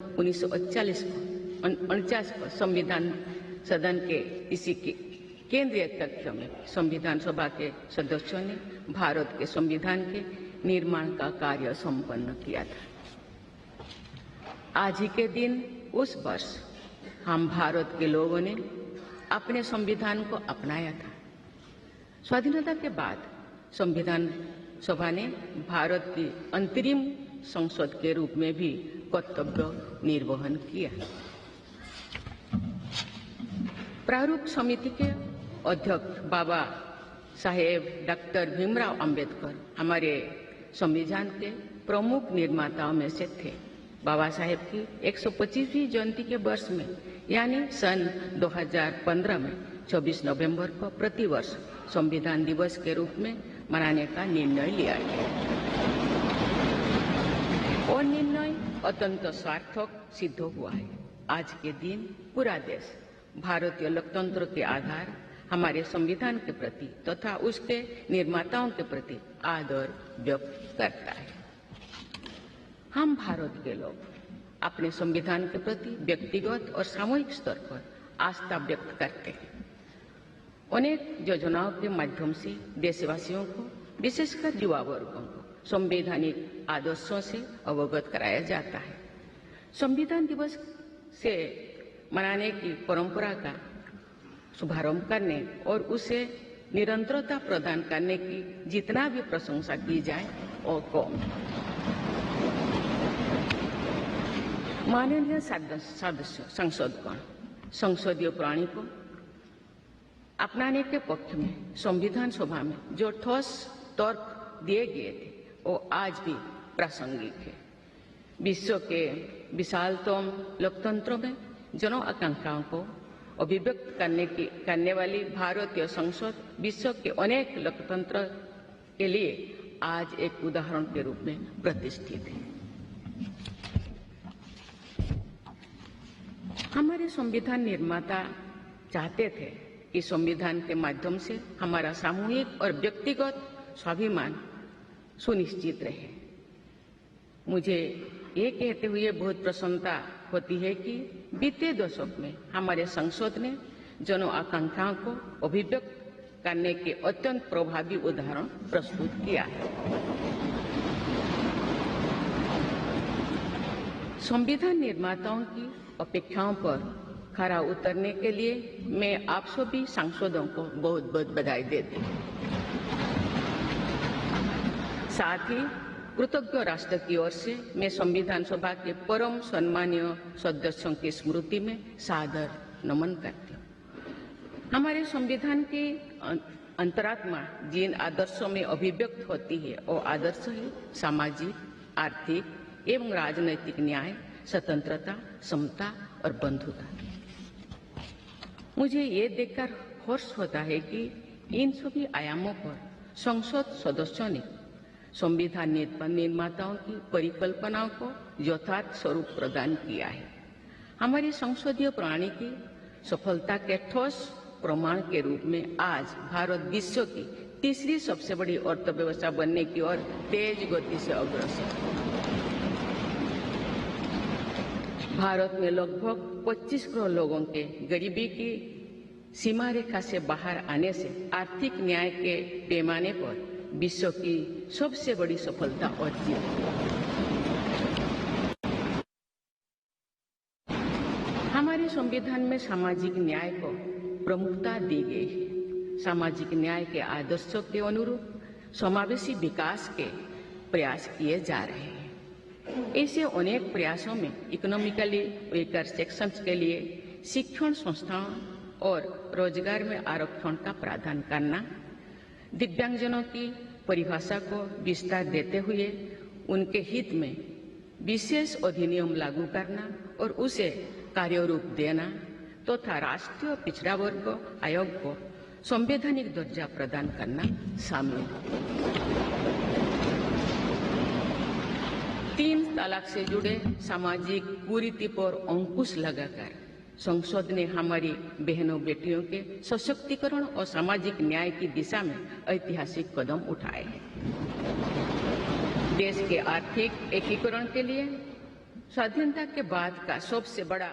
1949 को संविधान सदन के इसी केंद्रीय कक्ष में संविधान सभा के सदस्यों ने भारत के संविधान के निर्माण का कार्य संपन्न किया था। आज ही के दिन उस वर्ष हम भारत के लोगों ने अपने संविधान को अपनाया था। स्वाधीनता के बाद संविधान सभा ने भारत की अंतरिम संसद के रूप में भी कर्तव्य निर्वहन किया। प्रारूप समिति के अध्यक्ष बाबा साहेब डॉक्टर भीमराव अंबेडकर हमारे संविधान के प्रमुख निर्माताओं में से थे। बाबा साहेब की 125वीं जयंती के वर्ष में यानी सन 2015 में 26 नवंबर को प्रतिवर्ष संविधान दिवस के रूप में मनाने का निर्णय लिया गया और निर्णय अत्यंत सार्थक सिद्ध हुआ है। आज के दिन पूरा देश भारतीय लोकतंत्र के आधार हमारे संविधान के प्रति तथा उसके निर्माताओं के प्रति आदर व्यक्त करता है। हम भारत के लोग अपने संविधान के प्रति व्यक्तिगत और सामूहिक स्तर पर आस्था व्यक्त करते हैं। अनेक योजनाओं के माध्यम से देशवासियों को, विशेषकर युवा वर्गों को संवैधानिक आदर्शों से अवगत कराया जाता है। संविधान दिवस से मनाने की परंपरा का शुभारंभ करने और उसे निरंतरता प्रदान करने की जितना भी प्रशंसा की जाए और कम। माननीय सांसदगण संसदीय प्रणाली को अपनाने के पक्ष में संविधान सभा में जो ठोस तर्क दिए गए थे वो आज भी प्रासंगिक है। विश्व के विशालतम लोकतंत्र में जन आकांक्षाओं को अभिव्यक्त करने वाली भारतीय संसद विश्व के अनेक लोकतंत्र के लिए आज एक उदाहरण के रूप में प्रतिष्ठित है। हमारे संविधान निर्माता चाहते थे कि संविधान के माध्यम से हमारा सामूहिक और व्यक्तिगत स्वाभिमान सुनिश्चित रहे। मुझे ये कहते हुए बहुत प्रसन्नता होती है कि बीते दशक में हमारे संसद ने जन आकांक्षाओं को अभिव्यक्त करने के अत्यंत प्रभावी उदाहरण प्रस्तुत किया है। संविधान निर्माताओं की अपेक्षाओं पर खरा उतरने के लिए मैं आप सभी सांसदों को बहुत बहुत बधाई देती हूँ। साथ ही कृतज्ञ राष्ट्र की ओर से मैं संविधान सभा के परम सम्मानीय सदस्यों की स्मृति में सादर नमन करती हूँ। हमारे संविधान की अंतरात्मा जिन आदर्शों में अभिव्यक्त होती है वो आदर्श है सामाजिक, आर्थिक एवं राजनैतिक न्याय, स्वतंत्रता, समता और बंधुता। मुझे ये देखकर हर्ष होता है कि इन सभी आयामों पर संसद सदस्यों ने संविधान निर्माताओं की परिकल्पनाओं को यथार्थ स्वरूप प्रदान किया है। हमारी संसदीय प्रणाली की सफलता के ठोस प्रमाण के रूप में आज भारत विश्व की तीसरी सबसे बड़ी अर्थव्यवस्था बनने की ओर तेज गति से अग्रसर है। भारत में लगभग 25 करोड़ लोगों के गरीबी की सीमा रेखा से बाहर आने से आर्थिक न्याय के पैमाने पर विश्व की सबसे बड़ी सफलता अर्जित है। हमारे संविधान में सामाजिक न्याय को प्रमुखता दी गई है। सामाजिक न्याय के आदर्शों के अनुरूप समावेशी विकास के प्रयास किए जा रहे हैं। ऐसे अनेक प्रयासों में इकोनॉमिकली वीकर सेक्शंस के लिए शिक्षण संस्थाओं और रोजगार में आरक्षण का प्रावधान करना, दिव्यांगजनों की परिभाषा को विस्तार देते हुए उनके हित में विशेष अधिनियम लागू करना और उसे कार्यरूप देना तथा राष्ट्रीय पिछड़ा वर्ग आयोग को संवैधानिक दर्जा प्रदान करना शामिल है। 3 तलाक से जुड़े सामाजिक कुरीति पर अंकुश लगाकर संसद ने हमारी बहनों बेटियों के सशक्तिकरण और सामाजिक न्याय की दिशा में ऐतिहासिक कदम उठाए हैं। देश के आर्थिक एकीकरण के लिए स्वाधीनता के बाद का सबसे बड़ा